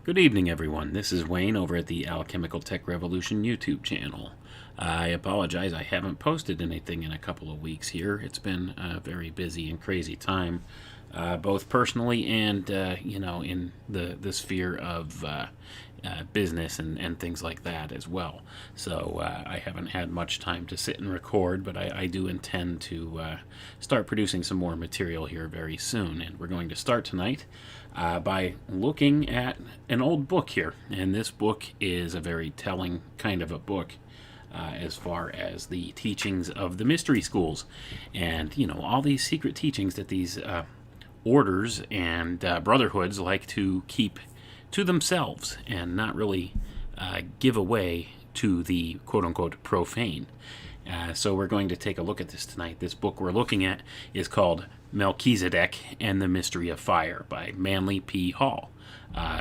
Good evening, everyone. This is Wayne over at the Alchemical Tech Revolution YouTube channel. I apologize, I haven't posted anything in a couple of weeks here. It's been a very busy and crazy time, both personally and, in the sphere of business and things like that as well. So I haven't had much time to sit and record, but I do intend to start producing some more material here very soon. And we're going to start tonight by looking at an old book here. And this book is a very telling kind of a book as far as the teachings of the mystery schools. And, all these secret teachings that these orders and brotherhoods like to keep to themselves and not really give away to the quote-unquote profane. So we're going to take a look at this tonight. This book we're looking at is called Melchizedek and the Mystery of Fire by Manly P. Hall.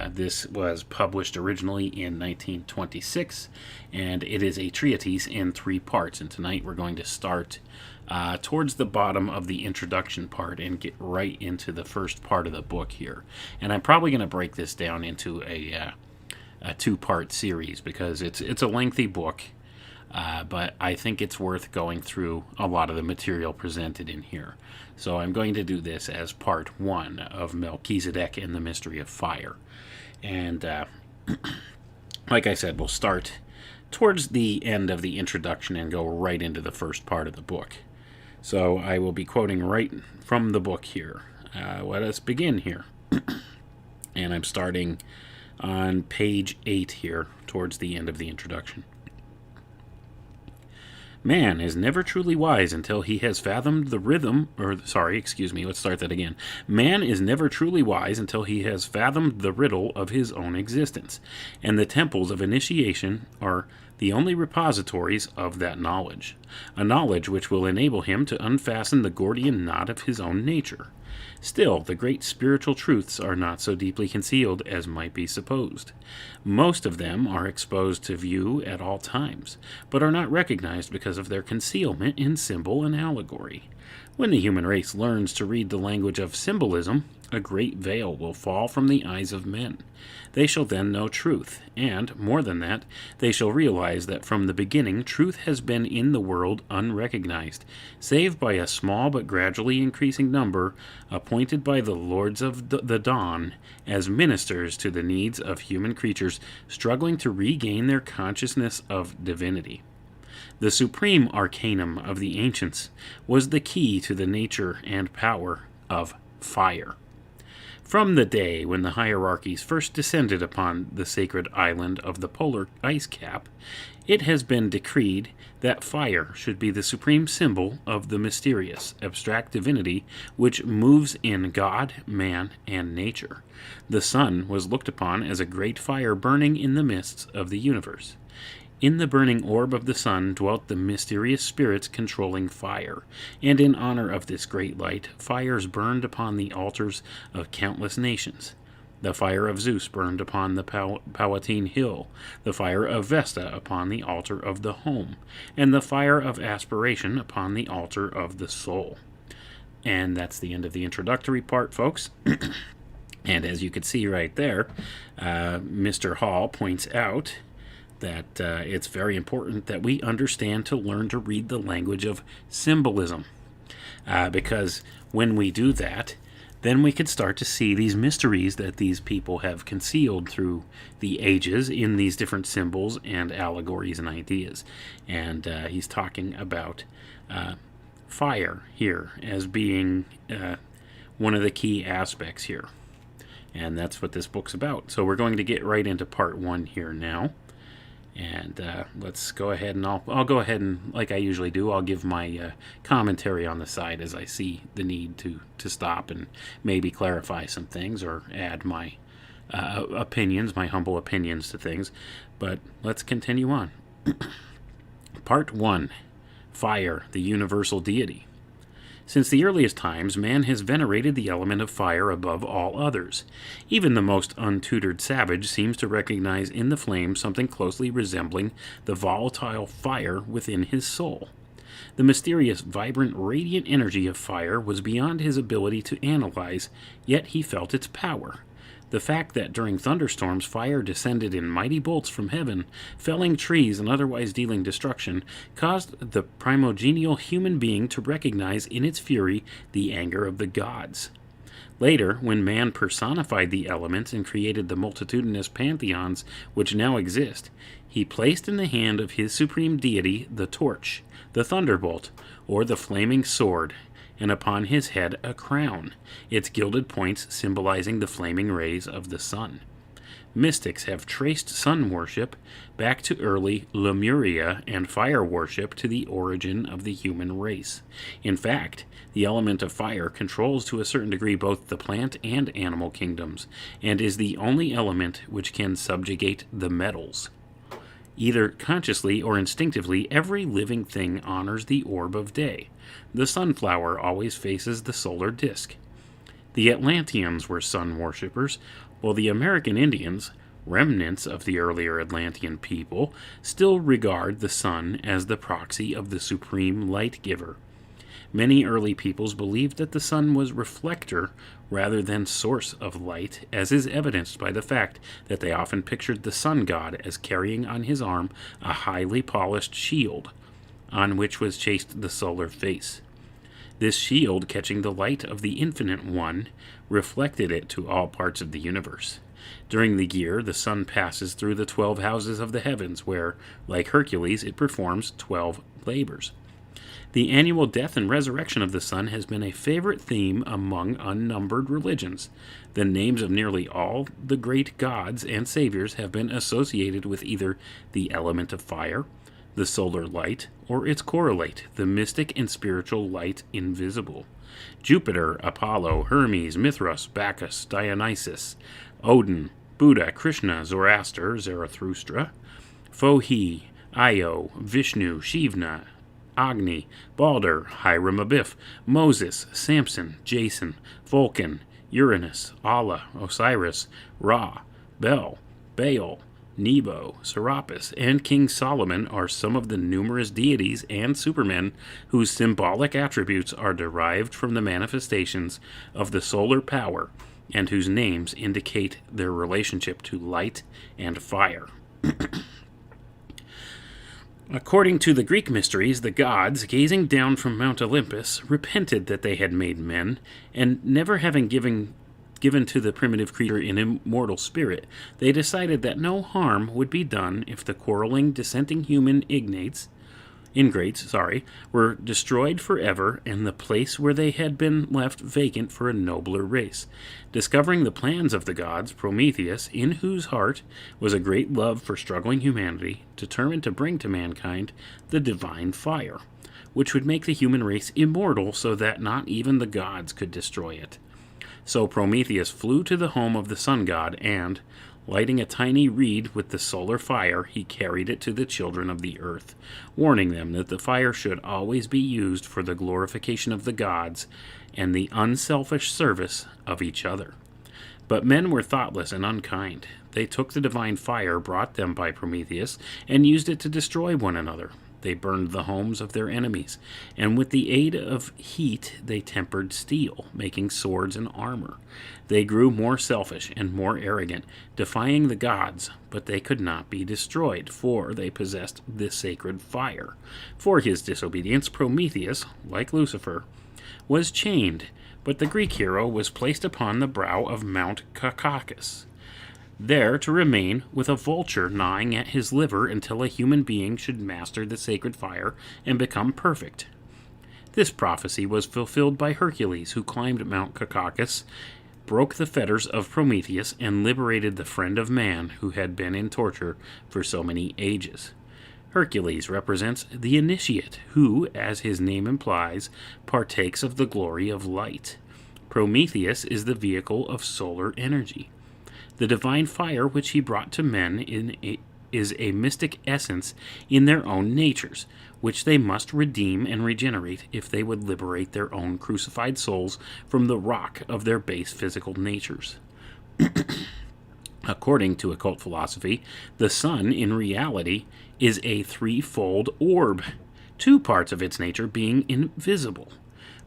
This was published originally in 1926, and it is a treatise in 3 parts. And tonight we're going to start towards the bottom of the introduction part and get right into the first part of the book here. And I'm probably going to break this down into a 2-part series because it's a lengthy book. But I think it's worth going through a lot of the material presented in here. So I'm going to do this as part 1 of Melchizedek and the Mystery of Fire. And like I said, we'll start towards the end of the introduction and go right into the first part of the book. So I will be quoting right from the book here. Let us begin here. And I'm starting on page 8 here, towards the end of the introduction. Man is never truly wise until he has fathomed the rhythm, let's start that again. Man is never truly wise until he has fathomed the riddle of his own existence, and the temples of initiation are the only repositories of that knowledge, a knowledge which will enable him to unfasten the Gordian knot of his own nature. Still, the great spiritual truths are not so deeply concealed as might be supposed. Most of them are exposed to view at all times, but are not recognized because of their concealment in symbol and allegory. When the human race learns to read the language of symbolism, a great veil will fall from the eyes of men. They shall then know truth, and, more than that, they shall realize that from the beginning truth has been in the world unrecognized, save by a small but gradually increasing number appointed by the lords of the dawn as ministers to the needs of human creatures struggling to regain their consciousness of divinity. The supreme arcanum of the ancients was the key to the nature and power of fire. From the day when the hierarchies first descended upon the sacred island of the polar ice cap, it has been decreed that fire should be the supreme symbol of the mysterious, abstract divinity which moves in God, man, and nature. The sun was looked upon as a great fire burning in the midst of the universe. In the burning orb of the sun dwelt the mysterious spirits controlling fire, and in honor of this great light, fires burned upon the altars of countless nations. The fire of Zeus burned upon the Palatine Hill, the fire of Vesta upon the altar of the home, and the fire of aspiration upon the altar of the soul. And that's the end of the introductory part, folks. And as you can see right there, Mr. Hall points out that it's very important that we understand to learn to read the language of symbolism. Because when we do that, then we could start to see these mysteries that these people have concealed through the ages in these different symbols and allegories and ideas. And he's talking about fire here as being one of the key aspects here. And that's what this book's about. So we're going to get right into part 1 here now. And let's go ahead and I'll go ahead and, like I usually do, I'll give my commentary on the side as I see the need to stop and maybe clarify some things or add my opinions, my humble opinions to things. But let's continue on. Part 1. Fire, the universal deity. Since the earliest times, man has venerated the element of fire above all others. Even the most untutored savage seems to recognize in the flame something closely resembling the volatile fire within his soul. The mysterious, vibrant, radiant energy of fire was beyond his ability to analyze, yet he felt its power. The fact that during thunderstorms fire descended in mighty bolts from heaven, felling trees and otherwise dealing destruction, caused the primogenial human being to recognize in its fury the anger of the gods. Later, when man personified the elements and created the multitudinous pantheons which now exist, he placed in the hand of his supreme deity the torch, the thunderbolt, or the flaming sword, and upon his head a crown, its gilded points symbolizing the flaming rays of the sun. Mystics have traced sun worship back to early Lemuria and fire worship to the origin of the human race. In fact, the element of fire controls to a certain degree both the plant and animal kingdoms, and is the only element which can subjugate the metals. Either consciously or instinctively, every living thing honors the orb of day. The sunflower always faces the solar disk. The Atlanteans were sun worshippers, while the American Indians, remnants of the earlier Atlantean people, still regard the sun as the proxy of the supreme light giver. Many early peoples believed that the sun was reflector rather than source of light, as is evidenced by the fact that they often pictured the sun god as carrying on his arm a highly polished shield, on which was chased the solar face. This shield, catching the light of the Infinite One, reflected it to all parts of the universe. During the year, the sun passes through the 12 houses of the heavens, where, like Hercules, it performs 12 labors. The annual death and resurrection of the sun has been a favorite theme among unnumbered religions. The names of nearly all the great gods and saviors have been associated with either the element of fire, the solar light, or its correlate, the mystic and spiritual light invisible. Jupiter, Apollo, Hermes, Mithras, Bacchus, Dionysus, Odin, Buddha, Krishna, Zoroaster, Zarathustra, Fohi, Io, Vishnu, Shivna, Agni, Balder, Hiram Abiff, Moses, Samson, Jason, Vulcan, Uranus, Allah, Osiris, Ra, Bel, Baal, Nebo, Serapis, and King Solomon are some of the numerous deities and supermen whose symbolic attributes are derived from the manifestations of the solar power and whose names indicate their relationship to light and fire. According to the Greek mysteries, the gods, gazing down from Mount Olympus, repented that they had made men, and never having given to the primitive creature an immortal spirit, they decided that no harm would be done if the quarreling, dissenting human ingrates, were destroyed forever, and the place where they had been left vacant for a nobler race. Discovering the plans of the gods, Prometheus, in whose heart was a great love for struggling humanity, determined to bring to mankind the divine fire, which would make the human race immortal so that not even the gods could destroy it. So Prometheus flew to the home of the sun god and, lighting a tiny reed with the solar fire, he carried it to the children of the earth, warning them that the fire should always be used for the glorification of the gods and the unselfish service of each other. But men were thoughtless and unkind. They took the divine fire brought them by Prometheus and used it to destroy one another. They burned the homes of their enemies, and with the aid of heat they tempered steel, making swords and armor. They grew more selfish and more arrogant, defying the gods, but they could not be destroyed, for they possessed the sacred fire. For his disobedience, Prometheus, like Lucifer, was chained, but the Greek hero was placed upon the brow of Mount Caucasus, there to remain with a vulture gnawing at his liver until a human being should master the sacred fire and become perfect. This prophecy was fulfilled by Hercules, who climbed Mount Caucasus, broke the fetters of Prometheus, and liberated the friend of man who had been in torture for so many ages. Hercules represents the initiate, who, as his name implies, partakes of the glory of light. Prometheus is the vehicle of solar energy. The divine fire which he brought to men is a mystic essence in their own natures, which they must redeem and regenerate if they would liberate their own crucified souls from the rock of their base physical natures. According to occult philosophy, the sun, in reality, is a threefold orb, two parts of its nature being invisible.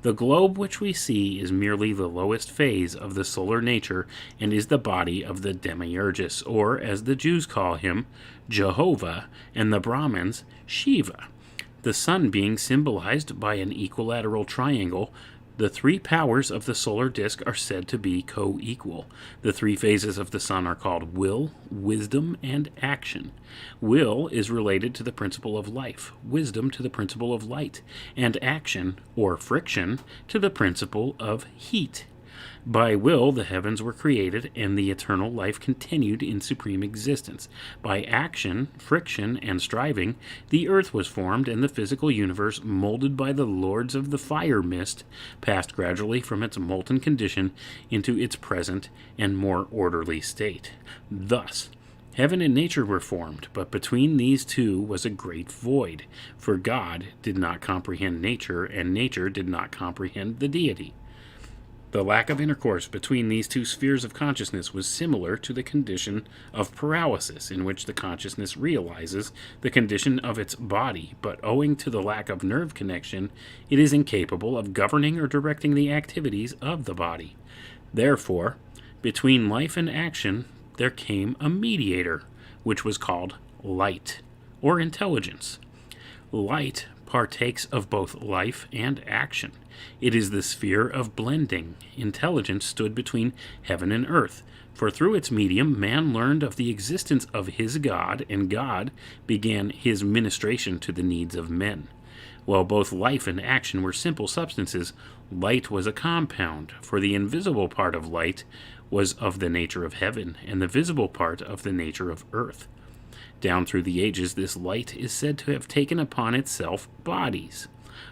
The globe which we see is merely the lowest phase of the solar nature and is the body of the Demiurgus, or, as the Jews call him, Jehovah, and the Brahmins, Shiva. The sun being symbolized by an equilateral triangle, the three powers of the solar disk are said to be co-equal. The three phases of the sun are called will, wisdom, and action. Will is related to the principle of life, wisdom to the principle of light, and action, or friction, to the principle of heat. By will, the heavens were created, and the eternal life continued in supreme existence. By action, friction, and striving, the earth was formed, and the physical universe, molded by the lords of the fire mist, passed gradually from its molten condition into its present and more orderly state. Thus, heaven and nature were formed, but between these two was a great void, for God did not comprehend nature, and nature did not comprehend the deity. The lack of intercourse between these two spheres of consciousness was similar to the condition of paralysis, in which the consciousness realizes the condition of its body, but owing to the lack of nerve connection, it is incapable of governing or directing the activities of the body. Therefore, between life and action, there came a mediator, which was called light, or intelligence. Light partakes of both life and action. It is the sphere of blending. Intelligence stood between heaven and earth, for through its medium man learned of the existence of his God, and God began his ministration to the needs of men. While both life and action were simple substances, light was a compound, for the invisible part of light was of the nature of heaven, and the visible part of the nature of earth. Down through the ages, this light is said to have taken upon itself bodies.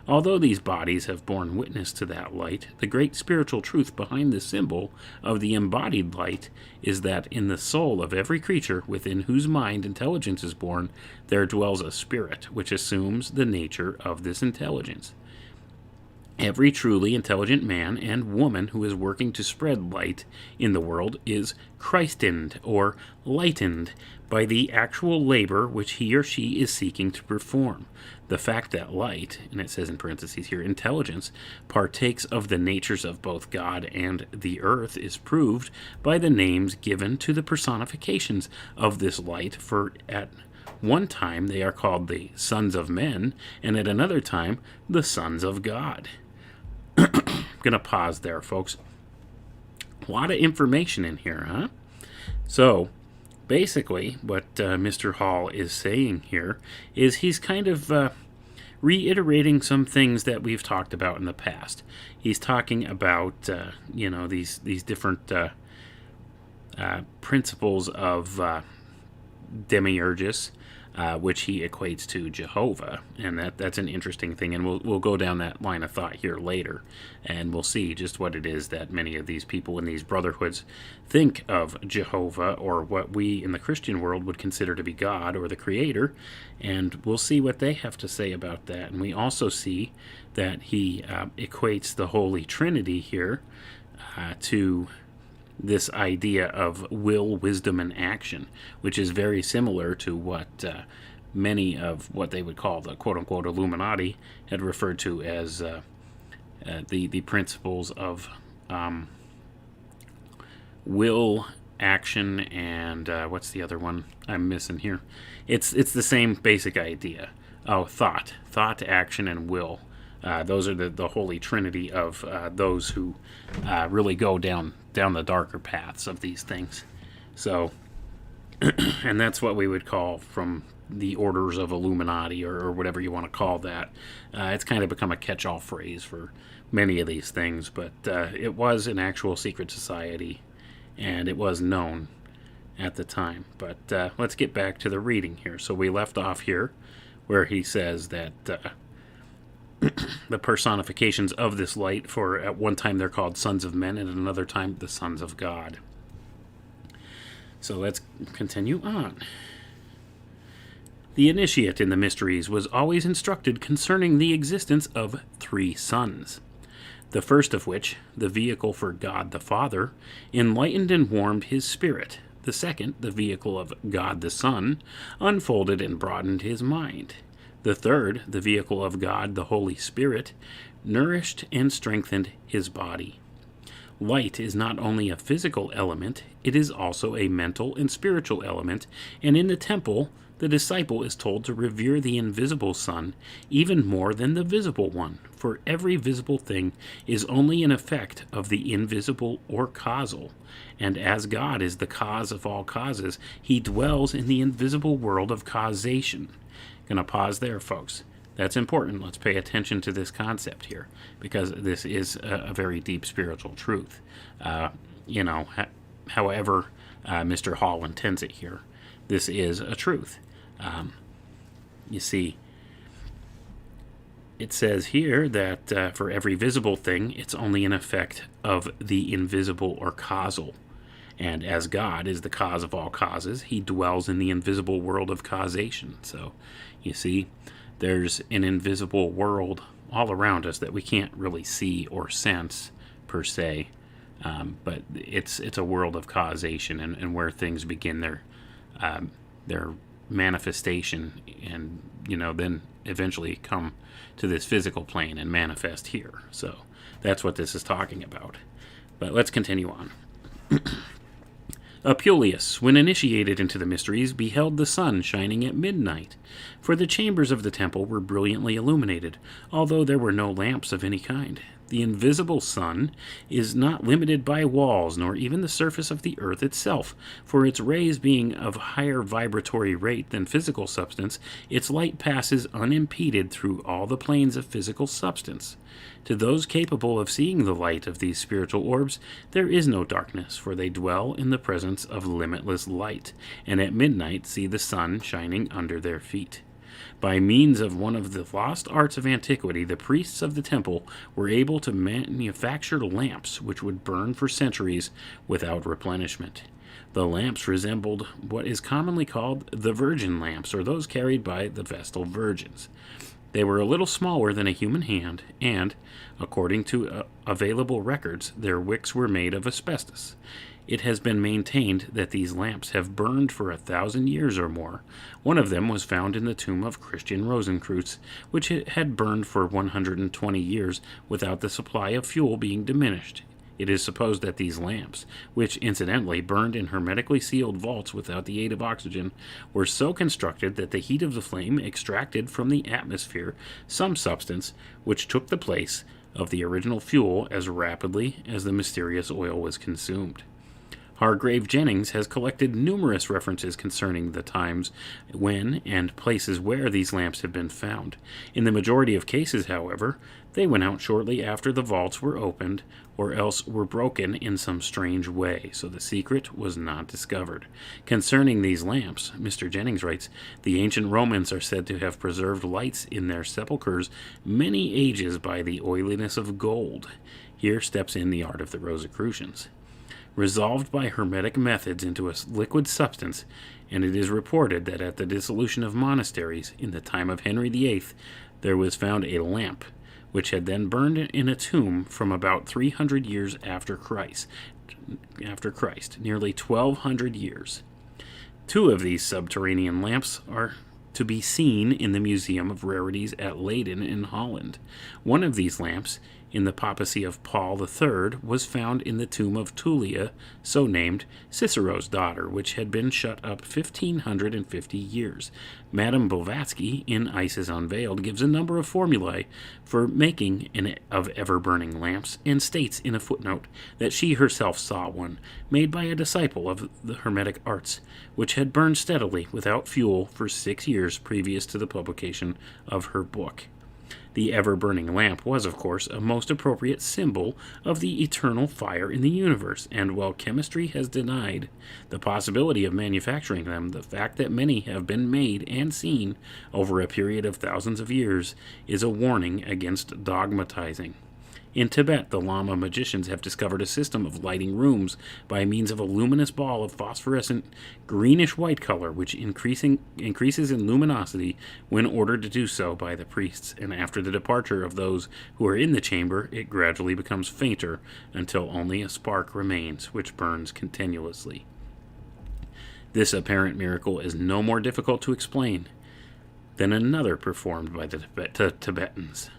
Although these bodies have borne witness to that light, the great spiritual truth behind the symbol of the embodied light is that in the soul of every creature within whose mind intelligence is born, there dwells a spirit which assumes the nature of this intelligence. Every truly intelligent man and woman who is working to spread light in the world is Christened, or lightened, by the actual labor which he or she is seeking to perform. The fact that light, and it says in parentheses here, intelligence, partakes of the natures of both God and the earth is proved by the names given to the personifications of this light, for at one time they are called the sons of men, and at another time the sons of God. I'm going to pause there, folks. A lot of information in here, huh? So, basically, what Mr. Hall is saying here is he's kind of reiterating some things that we've talked about in the past. He's talking about, these different principles of Demiurgus, which he equates to Jehovah, and that's an interesting thing, and we'll go down that line of thought here later, and we'll see just what it is that many of these people in these brotherhoods think of Jehovah, or what we in the Christian world would consider to be God or the Creator, and we'll see what they have to say about that. And we also see that he equates the Holy Trinity here to this idea of will, wisdom, and action, which is very similar to what many of what they would call the quote-unquote Illuminati had referred to as the principles of will, action, and what's the other one I'm missing here? It's the same basic idea. Oh, thought, action, and will. Those are the holy trinity of those who really go down the darker paths of these things. So, and that's what we would call from the orders of Illuminati, or whatever you want to call that. It's kind of become a catch-all phrase for many of these things, but it was an actual secret society, and it was known at the time. But let's get back to the reading here. So we left off here where he says that the personifications of this light, for at one time they're called sons of men, and at another time the sons of God. So let's continue on. The initiate in the mysteries was always instructed concerning the existence of three sons. The first of which, the vehicle for God the Father, enlightened and warmed his spirit. The second, the vehicle of God the Son, unfolded and broadened his mind. The third, the vehicle of God, the Holy Spirit, nourished and strengthened his body. Light is not only a physical element, it is also a mental and spiritual element, and in the temple, the disciple is told to revere the invisible sun even more than the visible one, for every visible thing is only an effect of the invisible or causal, and as God is the cause of all causes, he dwells in the invisible world of causation. Gonna pause there, folks. That's important. Let's pay attention to this concept here, because this is a very deep spiritual truth. However Mr. Hall intends it here, this is a truth. You see, it says here that for every visible thing, it's only an effect of the invisible or causal. And as God is the cause of all causes, he dwells in the invisible world of causation. So, you see, there's an invisible world all around us that we can't really see or sense per se, but it's a world of causation and where things begin their manifestation, and then eventually come to this physical plane and manifest here. So that's what this is talking about. But let's continue on. Apuleius, when initiated into the mysteries, beheld the sun shining at midnight, for the chambers of the temple were brilliantly illuminated, although there were no lamps of any kind. The invisible sun is not limited by walls, nor even the surface of the earth itself, for its rays being of higher vibratory rate than physical substance, its light passes unimpeded through all the planes of physical substance. To those capable of seeing the light of these spiritual orbs, there is no darkness, for they dwell in the presence of limitless light, and at midnight see the sun shining under their feet. By means of one of the lost arts of antiquity, the priests of the temple were able to manufacture lamps which would burn for centuries without replenishment. The lamps resembled what is commonly called the virgin lamps, or those carried by the Vestal virgins. They were a little smaller than a human hand, and, according to available records, their wicks were made of asbestos. It has been maintained that these lamps have burned for 1,000 years or more. One of them was found in the tomb of Christian Rosenkreutz, which had burned for 120 years without the supply of fuel being diminished. It is supposed that these lamps, which incidentally burned in hermetically sealed vaults without the aid of oxygen, were so constructed that the heat of the flame extracted from the atmosphere some substance which took the place of the original fuel as rapidly as the mysterious oil was consumed. Hargrave Jennings has collected numerous references concerning the times when and places where these lamps have been found. In the majority of cases, however, they went out shortly after the vaults were opened, or else were broken in some strange way, so the secret was not discovered. Concerning these lamps, Mr. Jennings writes, the ancient Romans are said to have preserved lights in their sepulchres many ages by the oiliness of gold. Here steps in the art of the Rosicrucians. Resolved by hermetic methods into a liquid substance, and it is reported that at the dissolution of monasteries in the time of Henry VIII, there was found a lamp, which had then burned in a tomb from about 300 years after Christ, nearly 1,200 years. 2 of these subterranean lamps are to be seen in the Museum of Rarities at Leyden in Holland. One of these lamps, in the papacy of Paul III, was found in the tomb of Tullia, so named, Cicero's daughter, which had been shut up 1,550 years. Madame Blavatsky, in Isis Unveiled, gives a number of formulae for making of ever-burning lamps, and states in a footnote that she herself saw one, made by a disciple of the Hermetic arts, which had burned steadily without fuel for 6 years previous to the publication of her book. The ever-burning lamp was, of course, a most appropriate symbol of the eternal fire in the universe, and while chemistry has denied the possibility of manufacturing them, the fact that many have been made and seen over a period of thousands of years is a warning against dogmatizing. In Tibet, the Lama magicians have discovered a system of lighting rooms by means of a luminous ball of phosphorescent greenish-white color, which increases in luminosity when ordered to do so by the priests, and after the departure of those who are in the chamber, it gradually becomes fainter until only a spark remains, which burns continuously. This apparent miracle is no more difficult to explain then another performed by the Tibetans.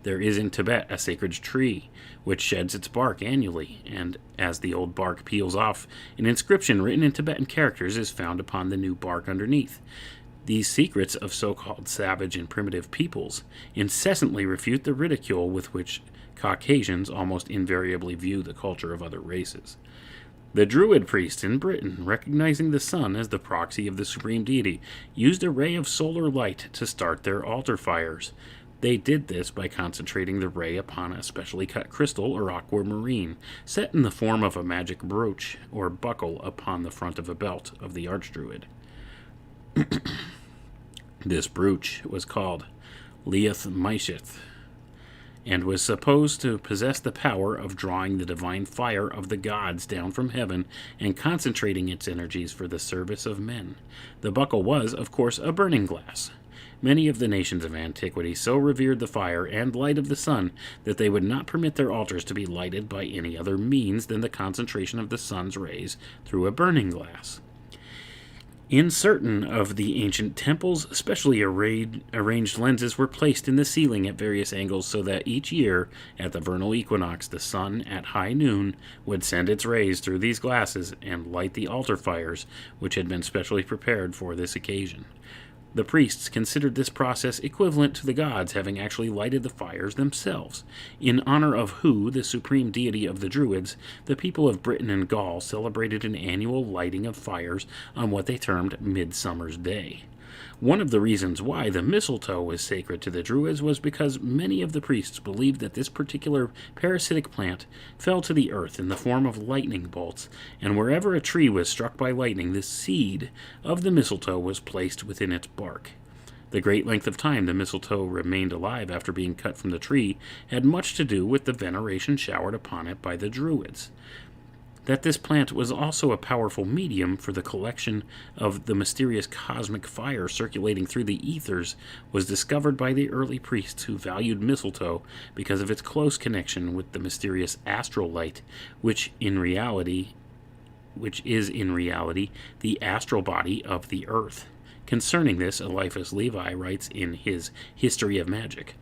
There is in Tibet a sacred tree which sheds its bark annually, and as the old bark peels off, an inscription written in Tibetan characters is found upon the new bark underneath. These secrets of so-called savage and primitive peoples incessantly refute the ridicule with which Caucasians almost invariably view the culture of other races. The Druid priests in Britain, recognizing the sun as the proxy of the supreme deity, used a ray of solar light to start their altar fires. They did this by concentrating the ray upon a specially cut crystal or aquamarine, set in the form of a magic brooch or buckle upon the front of a belt of the Archdruid. This brooch was called Leath Maishith, and was supposed to possess the power of drawing the divine fire of the gods down from heaven and concentrating its energies for the service of men. The buckle was, of course, a burning glass. Many of the nations of antiquity so revered the fire and light of the sun that they would not permit their altars to be lighted by any other means than the concentration of the sun's rays through a burning glass. In certain of the ancient temples, specially arranged lenses were placed in the ceiling at various angles so that each year, at the vernal equinox, the sun at high noon would send its rays through these glasses and light the altar fires, which had been specially prepared for this occasion. The priests considered this process equivalent to the gods having actually lighted the fires themselves. In honor of Hu, the supreme deity of the Druids, the people of Britain and Gaul celebrated an annual lighting of fires on what they termed Midsummer's Day. One of the reasons why the mistletoe was sacred to the Druids was because many of the priests believed that this particular parasitic plant fell to the earth in the form of lightning bolts, and wherever a tree was struck by lightning, the seed of the mistletoe was placed within its bark. The great length of time the mistletoe remained alive after being cut from the tree had much to do with the veneration showered upon it by the Druids. That this plant was also a powerful medium for the collection of the mysterious cosmic fire circulating through the ethers was discovered by the early priests who valued mistletoe because of its close connection with the mysterious astral light, which is in reality the astral body of the earth. Concerning this, Eliphas Levi writes in his History of Magic,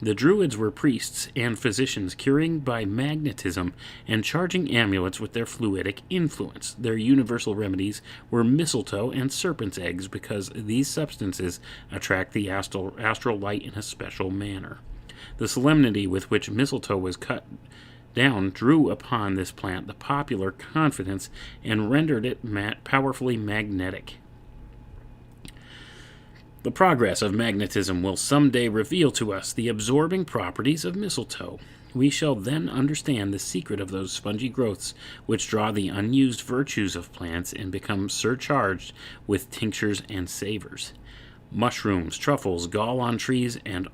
"The Druids were priests and physicians curing by magnetism and charging amulets with their fluidic influence. Their universal remedies were mistletoe and serpent's eggs because these substances attract the astral light in a special manner. The solemnity with which mistletoe was cut down drew upon this plant the popular confidence and rendered it powerfully magnetic. The progress of magnetism will someday reveal to us the absorbing properties of mistletoe. We shall then understand the secret of those spongy growths which draw the unused virtues of plants and become surcharged with tinctures and savors. Mushrooms, truffles, gall on trees, and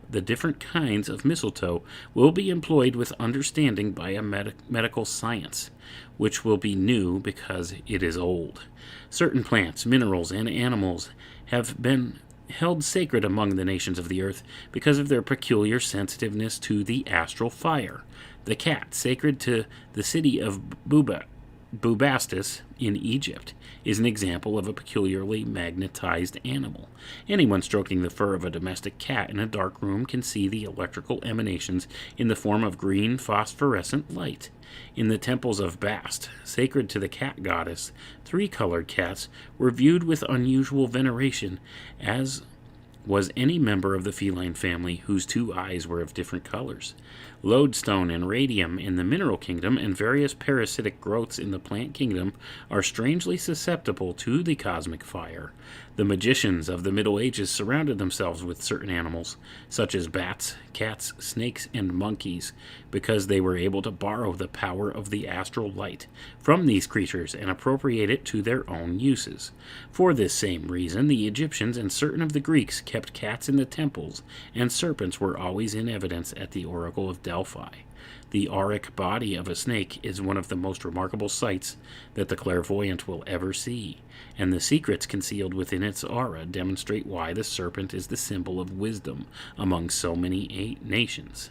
the different kinds of mistletoe will be employed with understanding by a medical science, which will be new because it is old. Certain plants, minerals, and animals have been held sacred among the nations of the earth because of their peculiar sensitiveness to the astral fire. The cat, sacred to the city of Bubastis in Egypt, is an example of a peculiarly magnetized animal. Anyone stroking the fur of a domestic cat in a dark room can see the electrical emanations in the form of green phosphorescent light. In the temples of Bast, sacred to the cat goddess, 3-colored cats were viewed with unusual veneration, as was any member of the feline family whose 2 eyes were of different colors. Lodestone and radium in the mineral kingdom and various parasitic growths in the plant kingdom are strangely susceptible to the cosmic fire. The magicians of the Middle Ages surrounded themselves with certain animals, such as bats, cats, snakes, and monkeys, because they were able to borrow the power of the astral light from these creatures and appropriate it to their own uses. For this same reason, the Egyptians and certain of the Greeks kept cats in the temples, and serpents were always in evidence at the Oracle of Delphi. The auric body of a snake is one of the most remarkable sights that the clairvoyant will ever see, and the secrets concealed within its aura demonstrate why the serpent is the symbol of wisdom among so many nations.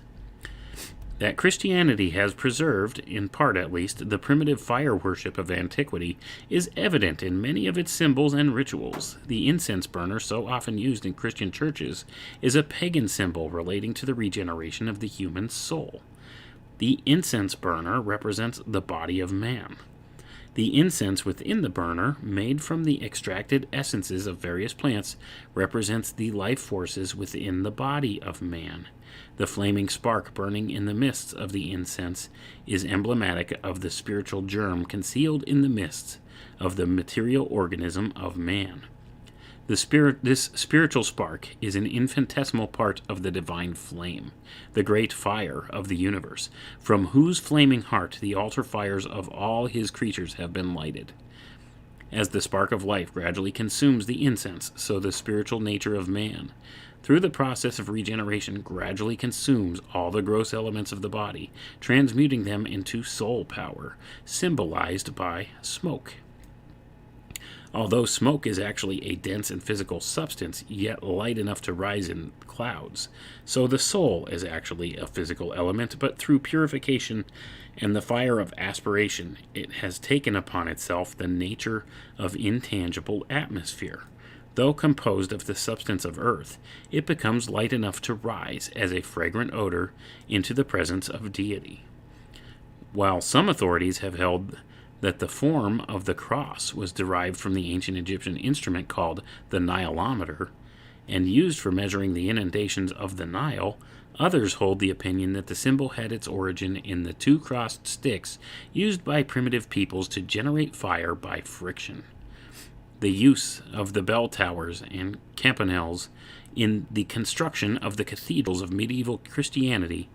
That Christianity has preserved, in part at least, the primitive fire worship of antiquity is evident in many of its symbols and rituals. The incense burner, so often used in Christian churches, is a pagan symbol relating to the regeneration of the human soul. The incense burner represents the body of man. The incense within the burner, made from the extracted essences of various plants, represents the life forces within the body of man. The flaming spark burning in the midst of the incense is emblematic of the spiritual germ concealed in the midst of the material organism of man. This spiritual spark is an infinitesimal part of the divine flame, the great fire of the universe, from whose flaming heart the altar fires of all his creatures have been lighted. As the spark of life gradually consumes the incense, so the spiritual nature of man, through the process of regeneration, gradually consumes all the gross elements of the body, transmuting them into soul power, symbolized by smoke. Although smoke is actually a dense and physical substance, yet light enough to rise in clouds, so the soul is actually a physical element, but through purification and the fire of aspiration, it has taken upon itself the nature of intangible atmosphere. Though composed of the substance of earth, it becomes light enough to rise as a fragrant odor into the presence of deity. While some authorities have held that the form of the cross was derived from the ancient Egyptian instrument called the Nilometer and used for measuring the inundations of the Nile, others hold the opinion that the symbol had its origin in the two crossed sticks used by primitive peoples to generate fire by friction. The use of the bell towers and campanelles in the construction of the cathedrals of medieval Christianity,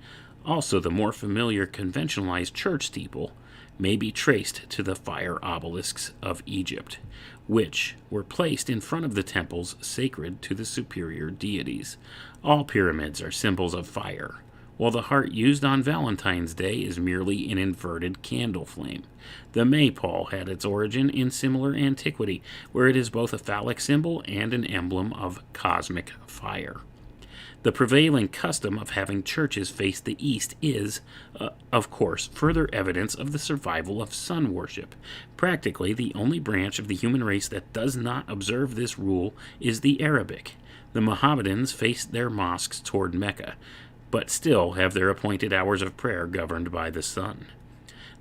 also the more familiar conventionalized church steeple, may be traced to the fire obelisks of Egypt, which were placed in front of the temples sacred to the superior deities. All pyramids are symbols of fire, while the heart used on Valentine's Day is merely an inverted candle flame. The maypole had its origin in similar antiquity, where it is both a phallic symbol and an emblem of cosmic fire. The prevailing custom of having churches face the east is, of course, further evidence of the survival of sun worship. Practically, the only branch of the human race that does not observe this rule is the Arabic. The Mohammedans face their mosques toward Mecca, but still have their appointed hours of prayer governed by the sun.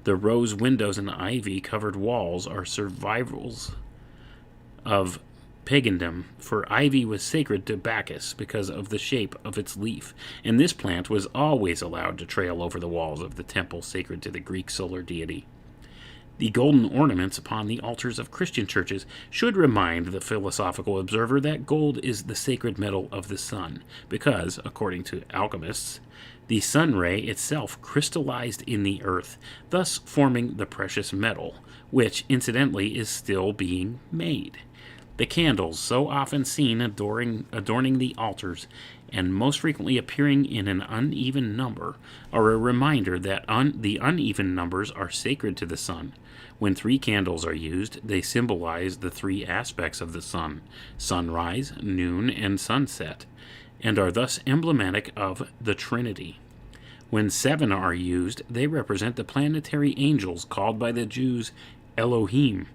The rose windows and ivy-covered walls are survivals of pagandom, for ivy was sacred to Bacchus because of the shape of its leaf, and this plant was always allowed to trail over the walls of the temple sacred to the Greek solar deity. The golden ornaments upon the altars of Christian churches should remind the philosophical observer that gold is the sacred metal of the sun, because, according to alchemists, the sun ray itself crystallized in the earth, thus forming the precious metal, which, incidentally, is still being made. The candles, so often seen adorning the altars, and most frequently appearing in an uneven number, are a reminder that the uneven numbers are sacred to the sun. When 3 candles are used, they symbolize the 3 aspects of the sun: sunrise, noon, and sunset, and are thus emblematic of the Trinity. When 7 are used, they represent the planetary angels called by the Jews Elohim,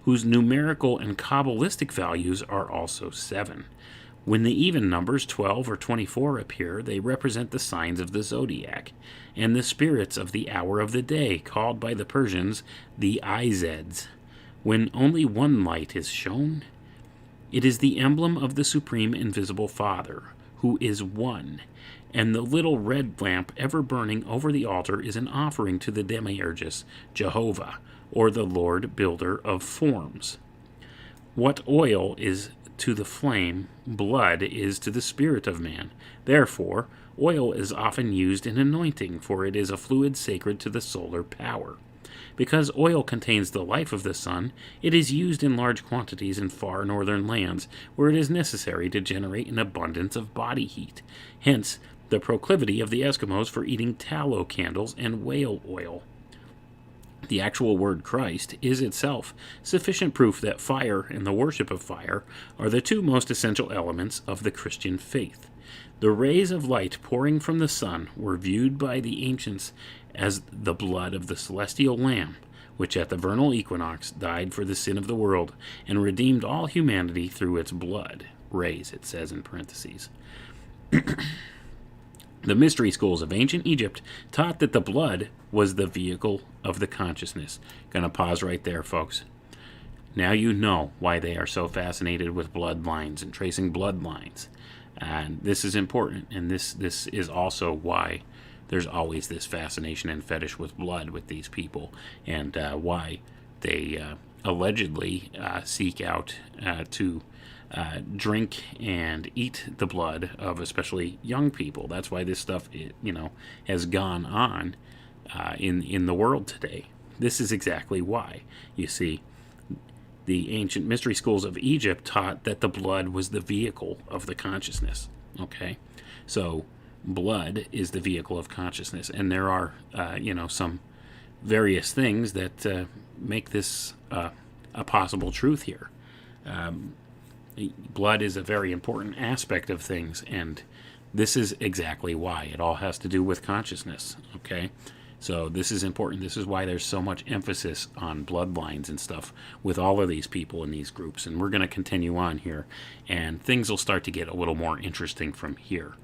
whose numerical and Kabbalistic values are also 7. When the even numbers 12 or 24 appear, they represent the signs of the zodiac, and the spirits of the hour of the day, called by the Persians the Izeds. When only one light is shown, it is the emblem of the Supreme Invisible Father, who is one, and the little red lamp ever burning over the altar is an offering to the Demiurgus, Jehovah, or the Lord Builder of Forms. What oil is to the flame, blood is to the spirit of man. Therefore, oil is often used in anointing, for it is a fluid sacred to the solar power. Because oil contains the life of the sun, it is used in large quantities in far northern lands, where it is necessary to generate an abundance of body heat. Hence, the proclivity of the Eskimos for eating tallow candles and whale oil. The actual word Christ is itself sufficient proof that fire and the worship of fire are the 2 most essential elements of the Christian faith. The rays of light pouring from the sun were viewed by the ancients as the blood of the celestial Lamb, which at the vernal equinox died for the sin of the world and redeemed all humanity through its blood. Rays, it says in parentheses. The mystery schools of ancient Egypt taught that the blood was the vehicle of the consciousness. Gonna pause right there, folks. Now you know why they are so fascinated with bloodlines and tracing bloodlines. And this is important, and this is also why there's always this fascination and fetish with blood with these people, and why they allegedly seek out to drink and eat the blood of especially young people. That's why this stuff, has gone on in the world today. This is exactly why. You see, the ancient mystery schools of Egypt taught that the blood was the vehicle of the consciousness. Okay, so blood is the vehicle of consciousness, and there are, some various things that make this a possible truth here. Blood is a very important aspect of things, and this is exactly why. It all has to do with consciousness, okay? So this is important. This is why there's so much emphasis on bloodlines and stuff with all of these people in these groups. And we're going to continue on here, and things will start to get a little more interesting from here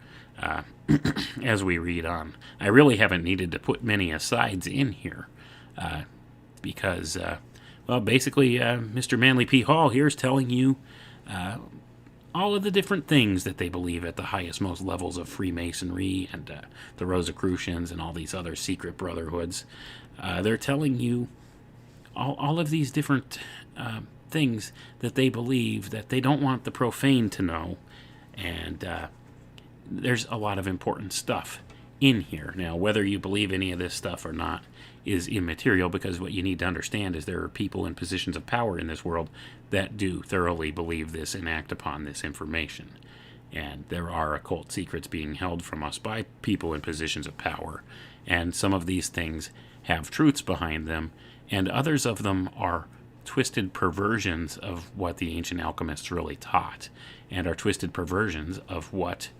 as we read on. I really haven't needed to put many asides in here because, basically, Mr. Manly P. Hall here is telling you all of the different things that they believe at the highest, most levels of Freemasonry and the Rosicrucians and all these other secret brotherhoods. They're telling you all of these different things that they believe that they don't want the profane to know. And there's a lot of important stuff in here. Now, whether you believe any of this stuff or not is immaterial, because what you need to understand is there are people in positions of power in this world that do thoroughly believe this and act upon this information. And there are occult secrets being held from us by people in positions of power. And some of these things have truths behind them, and others of them are twisted perversions of what the ancient alchemists really taught, and are twisted perversions of what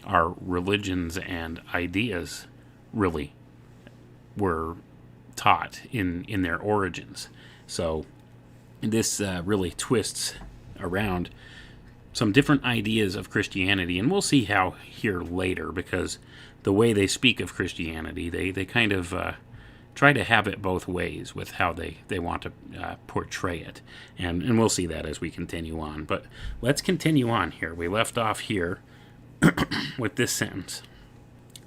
our religions and ideas really were taught in their origins. So this really twists around some different ideas of Christianity, and we'll see how here later, because the way they speak of Christianity, they kind of try to have it both ways with how they want to portray it, and we'll see that as we continue on. But let's continue on here. We left off here with this sentence.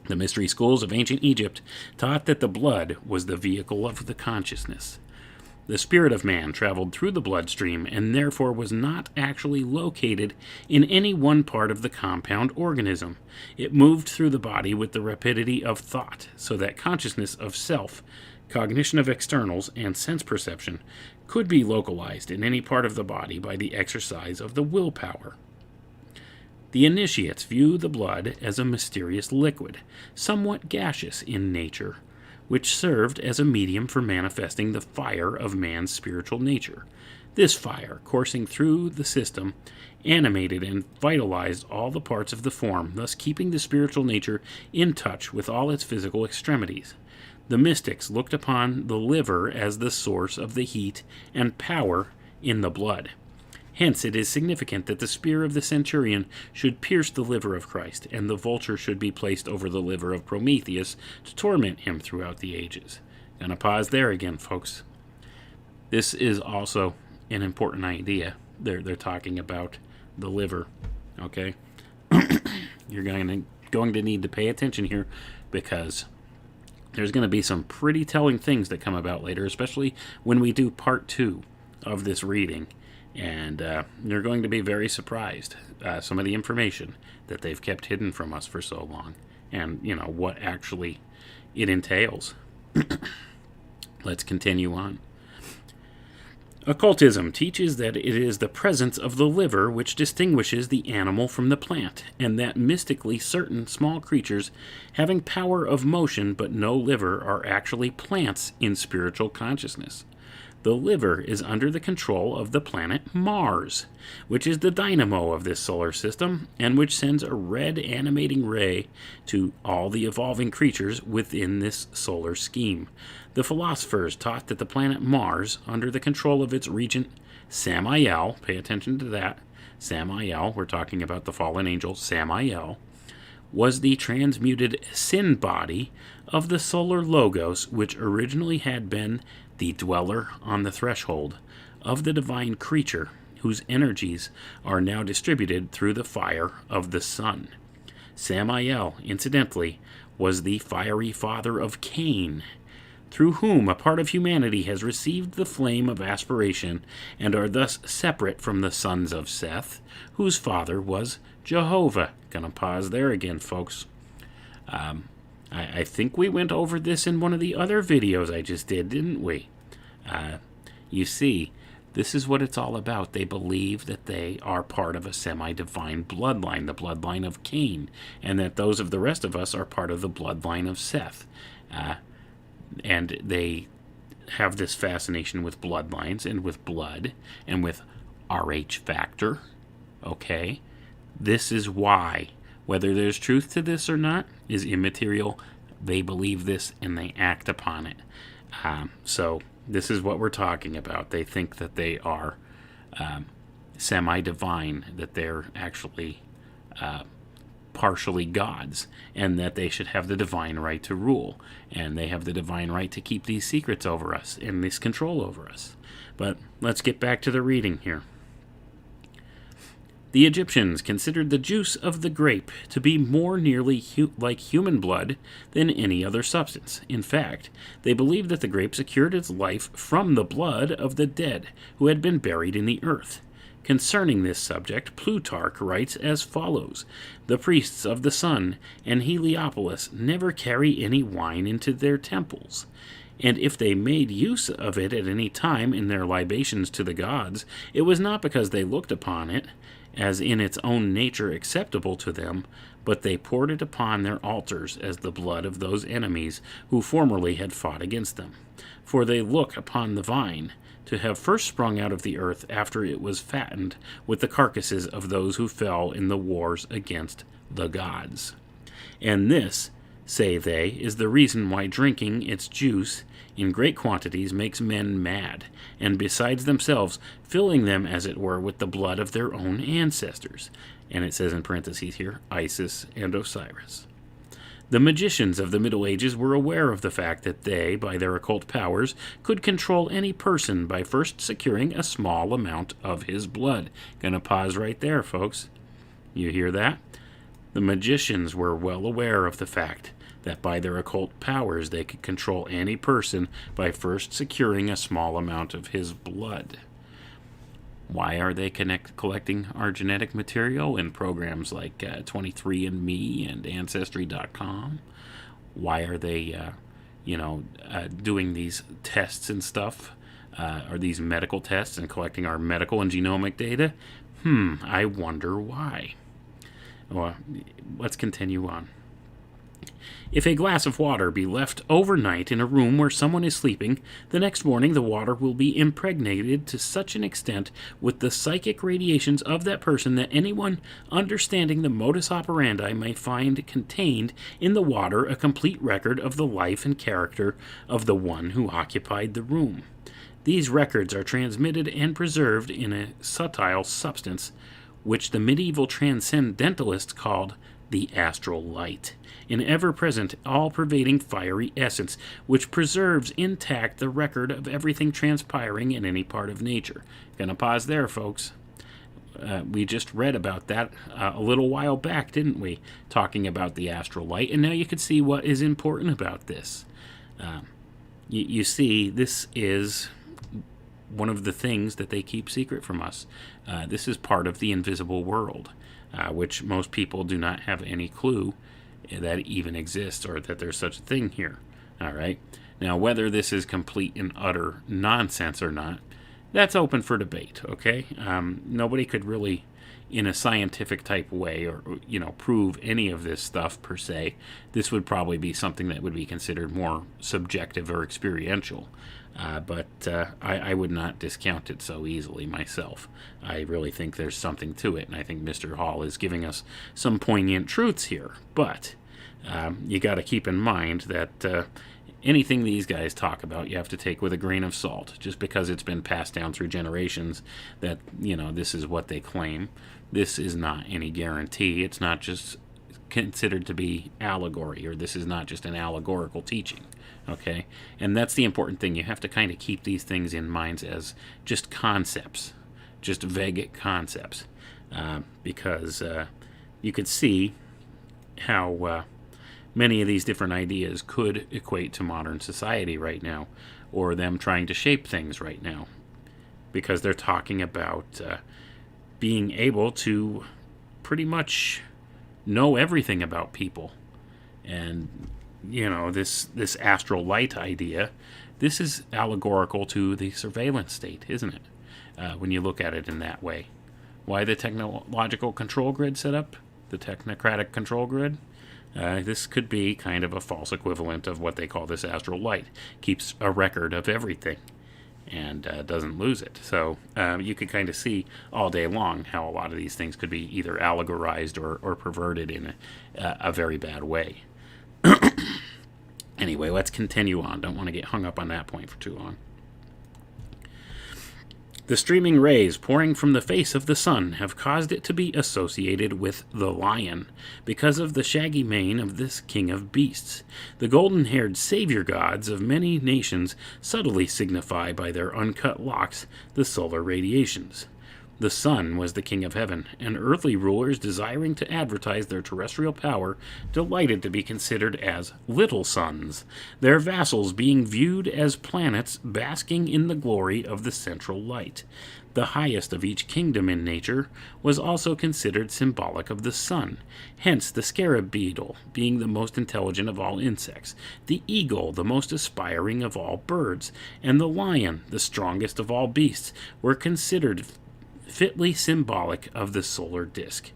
The mystery schools of ancient Egypt taught that the blood was the vehicle of the consciousness. The spirit of man traveled through the bloodstream and therefore was not actually located in any one part of the compound organism. It moved through the body with the rapidity of thought, so that consciousness of self, cognition of externals, and sense perception could be localized in any part of the body by the exercise of the willpower. The initiates view the blood as a mysterious liquid, somewhat gaseous in nature, which served as a medium for manifesting the fire of man's spiritual nature. This fire, coursing through the system, animated and vitalized all the parts of the form, thus keeping the spiritual nature in touch with all its physical extremities. The mystics looked upon the liver as the source of the heat and power in the blood. Hence, it is significant that the spear of the centurion should pierce the liver of Christ, and the vulture should be placed over the liver of Prometheus to torment him throughout the ages. Gonna pause there again, folks. This is also an important idea. They're talking about the liver, okay? You're going to need to pay attention here, because there's going to be some pretty telling things that come about later, especially when we do part 2 of this reading. And you're going to be very surprised, some of the information that they've kept hidden from us for so long, and, what actually it entails. Let's continue on. Occultism teaches that it is the presence of the liver which distinguishes the animal from the plant, and that mystically certain small creatures having power of motion but no liver are actually plants in spiritual consciousness. The liver is under the control of the planet Mars, which is the dynamo of this solar system, and which sends a red animating ray to all the evolving creatures within this solar scheme. The philosophers taught that the planet Mars, under the control of its regent Samael, pay attention to that, Samael, we're talking about the fallen angel Samael, was the transmuted sin body of the solar logos, which originally had been the dweller on the threshold of the divine creature, whose energies are now distributed through the fire of the sun. Samael, incidentally, was the fiery father of Cain, through whom a part of humanity has received the flame of aspiration and are thus separate from the sons of Seth, whose father was Jehovah. Gonna pause there again, folks. I think we went over this in one of the other videos I just did, didn't we? You see, this is what it's all about. They believe that they are part of a semi-divine bloodline, the bloodline of Cain, and that those of the rest of us are part of the bloodline of Seth. And they have this fascination with bloodlines and with blood and with RH factor. Okay? This is why, whether there's truth to this or not, is immaterial. They believe this and they act upon it. So this is what we're talking about. They think that they are semi-divine, that they're actually partially gods, and that they should have the divine right to rule, and they have the divine right to keep these secrets over us and this control over us. But let's get back to the reading here. The Egyptians considered the juice of the grape to be more nearly like human blood than any other substance. In fact, they believed that the grape secured its life from the blood of the dead who had been buried in the earth. Concerning this subject, Plutarch writes as follows: "The priests of the sun and Heliopolis never carry any wine into their temples. And if they made use of it at any time in their libations to the gods, it was not because they looked upon it as in its own nature acceptable to them, but they poured it upon their altars as the blood of those enemies who formerly had fought against them. For they look upon the vine to have first sprung out of the earth after it was fattened with the carcasses of those who fell in the wars against the gods. And this, say they, is the reason why drinking its juice in great quantities makes men mad, and besides themselves, filling them, as it were, with the blood of their own ancestors." And it says in parentheses here, Isis and Osiris. The magicians of the Middle Ages were aware of the fact that they, by their occult powers, could control any person by first securing a small amount of his blood. Gonna pause right there, folks. You hear that? The magicians were well aware of the fact that by their occult powers they could control any person by first securing a small amount of his blood. Why are they collecting our genetic material in programs like 23andMe and Ancestry.com? Why are they, doing these tests and stuff, or these medical tests and collecting our medical and genomic data? I wonder why. Well, let's continue on. If a glass of water be left overnight in a room where someone is sleeping, the next morning the water will be impregnated to such an extent with the psychic radiations of that person that anyone understanding the modus operandi may find contained in the water a complete record of the life and character of the one who occupied the room. These records are transmitted and preserved in a subtle substance, which the medieval transcendentalists called the astral light, an ever-present, all-pervading fiery essence which preserves intact the record of everything transpiring in any part of nature. Gonna pause there, folks. We just read about that a little while back, didn't we? Talking about the astral light, and now you can see what is important about this. You see, this is one of the things that they keep secret from us. This is part of the invisible world, which most people do not have any clue that even exists or that there's such a thing here. All right. Now, whether this is complete and utter nonsense or not, that's open for debate. Okay. Nobody could really, in a scientific type way, or prove any of this stuff per se. This would probably be something that would be considered more subjective or experiential. But I would not discount it so easily myself. I really think there's something to it, and I think Mr. Hall is giving us some poignant truths here. But you got to keep in mind that anything these guys talk about, you have to take with a grain of salt. Just because it's been passed down through generations that, this is what they claim, this is not any guarantee. It's not just considered to be allegory, or this is not just an allegorical teaching. Okay? And that's the important thing. You have to kind of keep these things in mind as just concepts, just vague concepts, because you could see how many of these different ideas could equate to modern society right now, or them trying to shape things right now, because they're talking about being able to pretty much know everything about people. And this astral light idea, this is allegorical to the surveillance state, isn't it? When you look at it in that way. Why the technological control grid set up? The technocratic control grid? This could be kind of a false equivalent of what they call this astral light. Keeps a record of everything and doesn't lose it. So you could kind of see all day long how a lot of these things could be either allegorized or perverted in a very bad way. Anyway, let's continue on. Don't want to get hung up on that point for too long. The streaming rays pouring from the face of the sun have caused it to be associated with the lion, because of the shaggy mane of this king of beasts. The golden-haired savior gods of many nations subtly signify by their uncut locks the solar radiations. The sun was the king of heaven, and earthly rulers desiring to advertise their terrestrial power delighted to be considered as little suns, their vassals being viewed as planets basking in the glory of the central light. The highest of each kingdom in nature was also considered symbolic of the sun, hence the scarab beetle being the most intelligent of all insects, the eagle the most aspiring of all birds, and the lion, the strongest of all beasts, were considered fitly symbolic of the solar disk.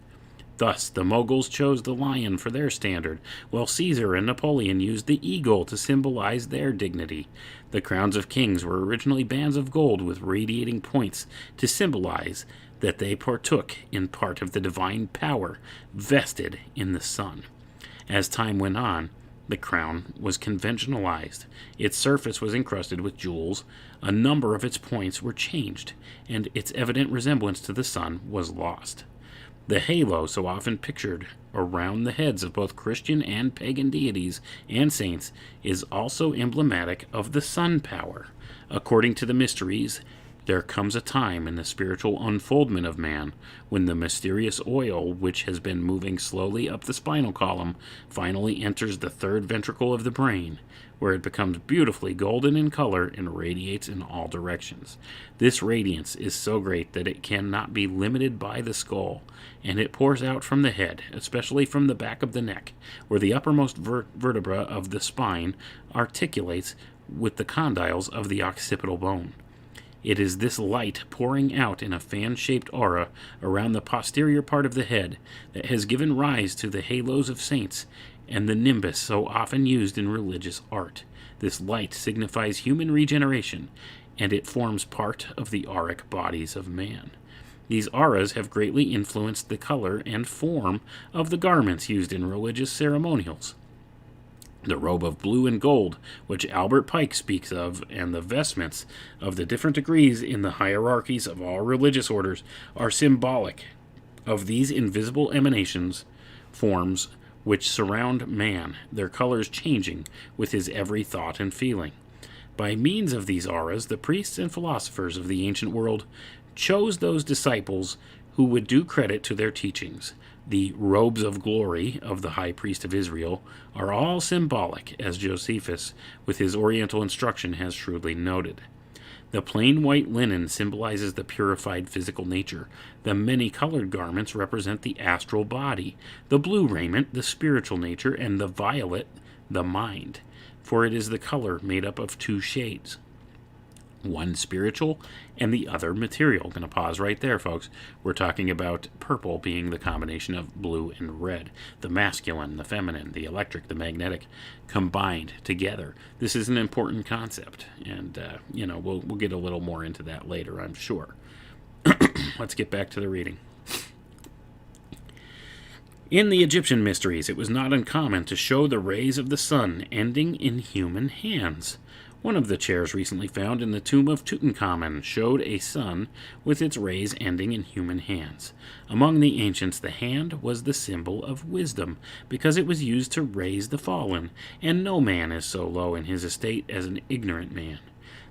Thus, the Moguls chose the lion for their standard, while Caesar and Napoleon used the eagle to symbolize their dignity. The crowns of kings were originally bands of gold with radiating points to symbolize that they partook in part of the divine power vested in the sun. As time went on, the crown was conventionalized. Its surface was encrusted with jewels, a number of its points were changed, and its evident resemblance to the sun was lost. The halo, so often pictured around the heads of both Christian and pagan deities and saints, is also emblematic of the sun power. According to the mysteries, there comes a time in the spiritual unfoldment of man when the mysterious oil, which has been moving slowly up the spinal column, finally enters the third ventricle of the brain, where it becomes beautifully golden in color and radiates in all directions. This radiance is so great that it cannot be limited by the skull, and it pours out from the head, especially from the back of the neck, where the uppermost vertebra of the spine articulates with the condyles of the occipital bone. It is this light pouring out in a fan-shaped aura around the posterior part of the head that has given rise to the halos of saints and the nimbus so often used in religious art. This light signifies human regeneration, and it forms part of the auric bodies of man. These auras have greatly influenced the color and form of the garments used in religious ceremonials. The robe of blue and gold, which Albert Pike speaks of, and the vestments of the different degrees in the hierarchies of all religious orders are symbolic of these invisible emanations, forms which surround man, their colors changing with his every thought and feeling. By means of these auras, the priests and philosophers of the ancient world chose those disciples who would do credit to their teachings. The robes of glory of the high priest of Israel are all symbolic, as Josephus, with his oriental instruction, has shrewdly noted. The plain white linen symbolizes the purified physical nature. The many-colored garments represent the astral body, the blue raiment, the spiritual nature, and the violet, the mind, for it is the color made up of two shades. One spiritual and the other material. Going to pause right there, folks. We're talking about purple being the combination of blue and red. The masculine, the feminine, the electric, the magnetic combined together. This is an important concept, and we'll get a little more into that later, I'm sure. Let's get back to the reading. In the Egyptian mysteries, it was not uncommon to show the rays of the sun ending in human hands. One of the chairs recently found in the tomb of Tutankhamun showed a sun with its rays ending in human hands. Among the ancients, the hand was the symbol of wisdom, because it was used to raise the fallen, and no man is so low in his estate as an ignorant man.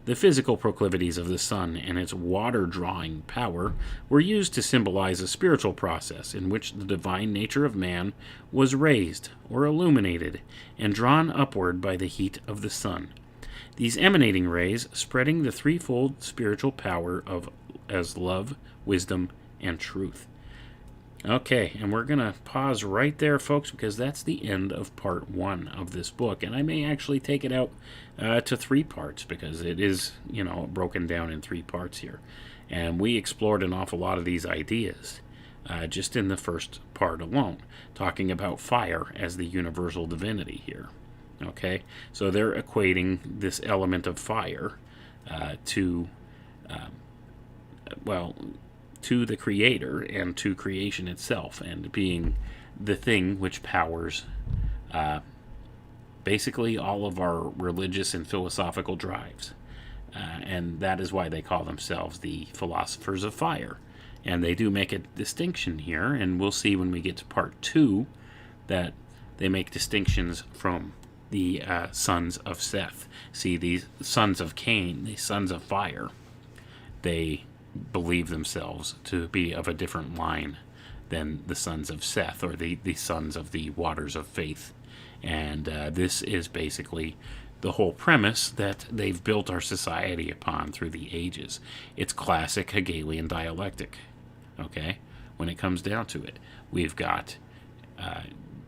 The physical proclivities of the sun and its water-drawing power were used to symbolize a spiritual process in which the divine nature of man was raised or illuminated and drawn upward by the heat of the sun. These emanating rays spreading the threefold spiritual power as love, wisdom, and truth. Okay, and we're going to pause right there, folks, because that's the end of part 1 of this book. And I may actually take it out to 3 parts, because it is, broken down in 3 parts here. And we explored an awful lot of these ideas just in the first part alone, talking about fire as the universal divinity here. Okay, so they're equating this element of fire to the Creator and to creation itself, and being the thing which powers basically all of our religious and philosophical drives. And that is why they call themselves the philosophers of fire. And they do make a distinction here, and we'll see when we get to part 2 that they make distinctions from the sons of Seth. See, these sons of Cain, the sons of fire, they believe themselves to be of a different line than the sons of Seth, or the sons of the waters of faith. And this is basically the whole premise that they've built our society upon through the ages. It's classic Hegelian dialectic, okay? When it comes down to it, we've got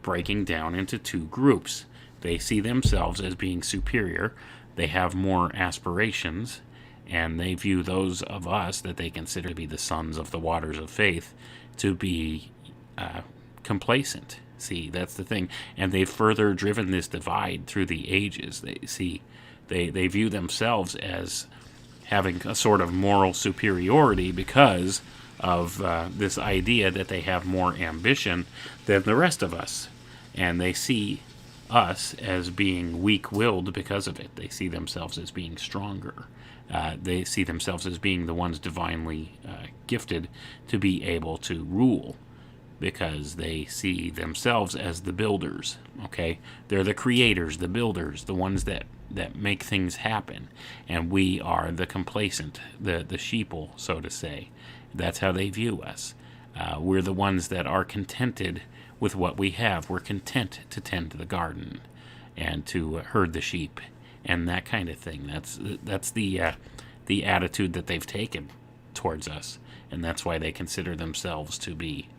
breaking down into 2 groups. They see themselves as being superior. They have more aspirations, and they view those of us that they consider to be the sons of the waters of faith to be complacent. See, that's the thing. And they've further driven this divide through the ages. They view themselves as having a sort of moral superiority because of this idea that they have more ambition than the rest of us. And they see us as being weak-willed because of it. They see themselves as being stronger. They see themselves as being the ones divinely gifted to be able to rule, because they see themselves as the builders. Okay, they're the creators, the builders, the ones that make things happen, and we are the complacent, the sheeple, so to say. That's how they view us. We're the ones that are contented with what we have. We're content to tend to the garden and to herd the sheep and that kind of thing. That's the attitude that they've taken towards us, and that's why they consider themselves to be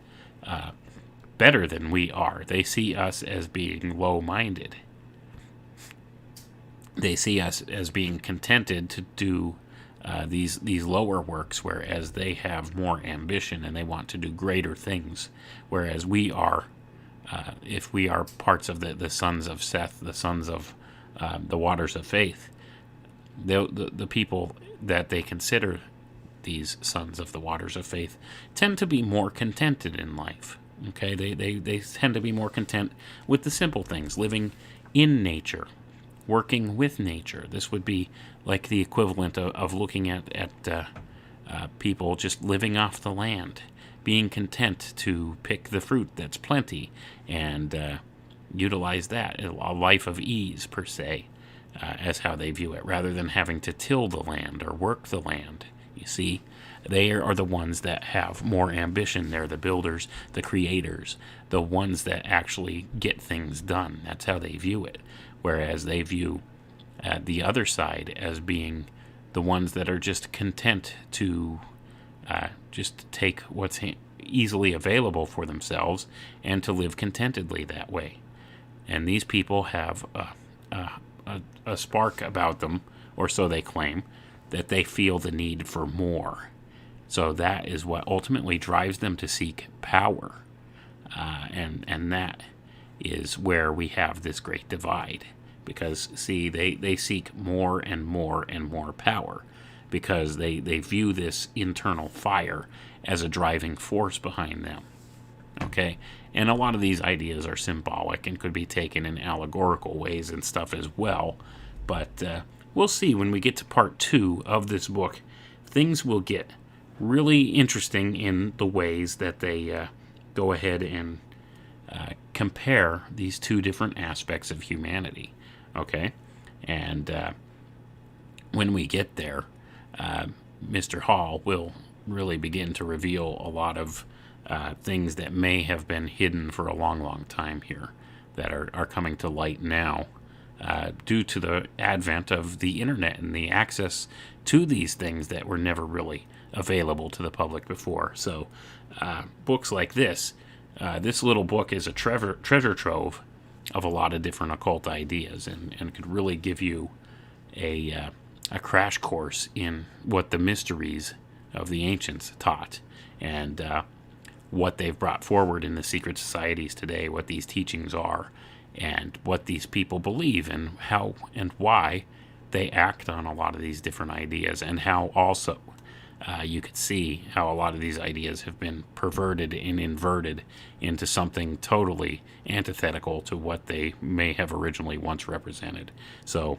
better than we are. They see us as being low-minded. They see us as being contented to do these lower works, whereas they have more ambition and they want to do greater things. Whereas we are, if we are parts of the sons of Seth, the sons of the waters of faith, the people that they consider these sons of the waters of faith tend to be more contented in life. Okay, they tend to be more content with the simple things, living in nature, working with nature. This would be like the equivalent of looking at people just living off the land, being content to pick the fruit that's plenty and utilize that, a life of ease per se, as how they view it, rather than having to till the land or work the land. You see, they are the ones that have more ambition. They're the builders, the creators, the ones that actually get things done. That's how they view it. Whereas they view the other side as being the ones that are just content to just take what's easily available for themselves and to live contentedly that way. And these people have a spark about them, or so they claim, that they feel the need for more. So that is what ultimately drives them to seek power. And that is where we have this great divide. Because, see, they seek more and more and more power, because they view this internal fire as a driving force behind them. Okay? And a lot of these ideas are symbolic and could be taken in allegorical ways and stuff as well. But we'll see when we get to part 2 of this book. Things will get really interesting in the ways that they go ahead and compare these two different aspects of humanity. Okay? And when we get there, Mr. Hall will really begin to reveal a lot of things that may have been hidden for a long, long time here that are coming to light now due to the advent of the internet and the access to these things that were never really available to the public before. So books like this little book is a treasure trove of a lot of different occult ideas, and could really give you a crash course in what the mysteries of the ancients taught, and what they've brought forward in the secret societies today, what these teachings are, and what these people believe, and how and why they act on a lot of these different ideas, and how also you could see how a lot of these ideas have been perverted and inverted into something totally antithetical to what they may have originally once represented. So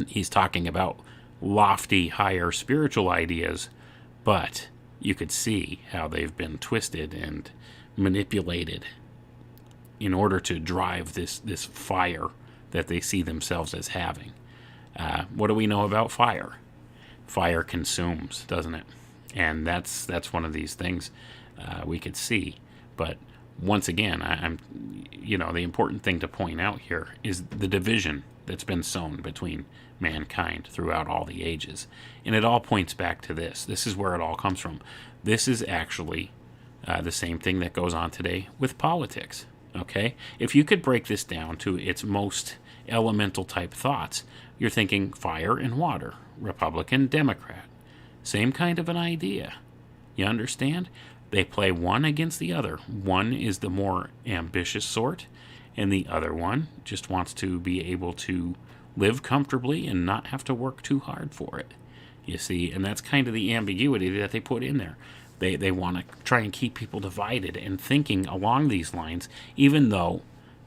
he's talking about lofty, higher spiritual ideas, but you could see how they've been twisted and manipulated in order to drive this fire that they see themselves as having. What do we know about fire? Fire consumes, doesn't it? And that's one of these things we could see. But once again, I'm the important thing to point out here is the division that's been sown between mankind throughout all the ages. And it all points back to this. This is where it all comes from. This is actually the same thing that goes on today with politics. Okay? If you could break this down to its most elemental type thoughts, you're thinking fire and water, Republican, Democrat. Same kind of an idea. You understand? They play one against the other. One is the more ambitious sort, and the other one just wants to be able to live comfortably and not have to work too hard for it. You see, and that's kind of the ambiguity that they put in there. They want to try and keep people divided and thinking along these lines, even though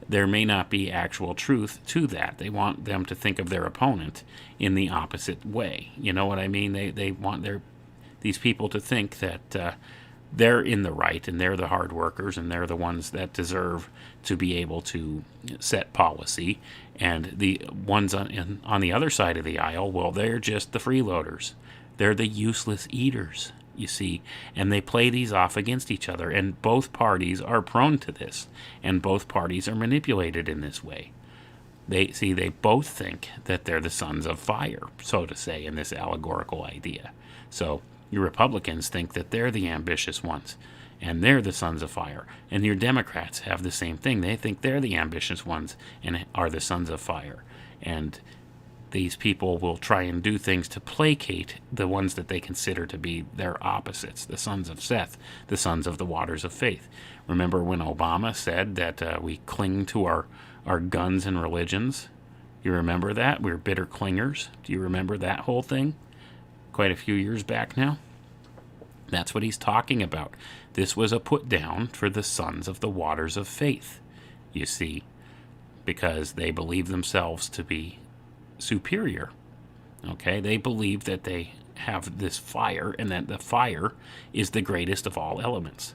there may not be actual truth to that. They want them to think of their opponent in the opposite way. You know what I mean? They want these people to think that they're in the right, and they're the hard workers, and they're the ones that deserve to be able to set policy. And the ones on the other side of the aisle, well, they're just the freeloaders. They're the useless eaters, you see. And they play these off against each other, and both parties are prone to this, and both parties are manipulated in this way. They both think that they're the sons of fire, so to say, in this allegorical idea. So your Republicans think that they're the ambitious ones, and they're the sons of fire. And your Democrats have the same thing. They think they're the ambitious ones and are the sons of fire. And these people will try and do things to placate the ones that they consider to be their opposites, the sons of Seth, the sons of the waters of faith. Remember when Obama said that we cling to our guns and religions? You remember that? We're bitter clingers. Do you remember that whole thing? Quite a few years back now. That's what he's talking about. This was a put down for the sons of the waters of faith, you see, because they believe themselves to be superior. Okay, they believe that they have this fire, and that the fire is the greatest of all elements.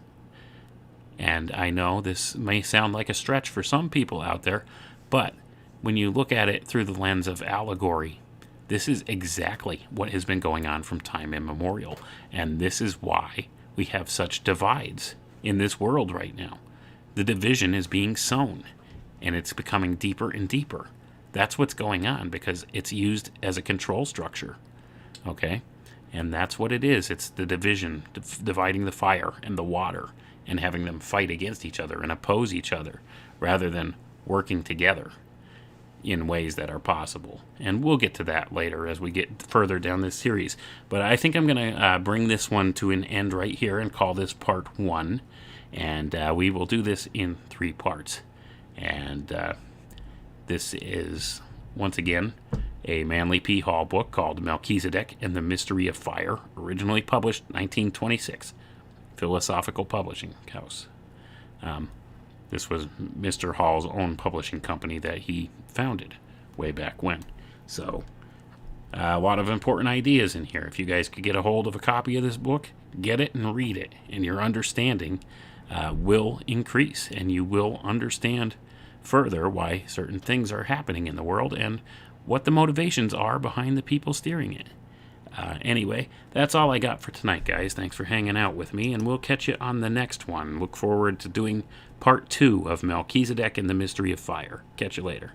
And I know this may sound like a stretch for some people out there, but when you look at it through the lens of allegory, this is exactly what has been going on from time immemorial. And this is why we have such divides in this world right now. The division is being sown, and it's becoming deeper and deeper. That's what's going on, because it's used as a control structure. Okay? And that's what it is. It's the division, dividing the fire and the water, and having them fight against each other and oppose each other, rather than working together. in ways that are possible. And we'll get to that later as we get further down this series. But I think I'm going to bring this one to an end right here and call this part 1. And we will do this in 3 parts. And this is, once again, a Manly P. Hall book called Melchizedek and the Mystery of Fire, originally published 1926, Philosophical Publishing House. This was Mr. Hall's own publishing company that he founded way back when. So, a lot of important ideas in here. If you guys could get a hold of a copy of this book, get it and read it, and your understanding will increase, and you will understand further why certain things are happening in the world and what the motivations are behind the people steering it. Anyway, that's all I got for tonight, guys. Thanks for hanging out with me, and we'll catch you on the next one. Look forward to doing part 2 of Melchizedek and the Mystery of Fire. Catch you later.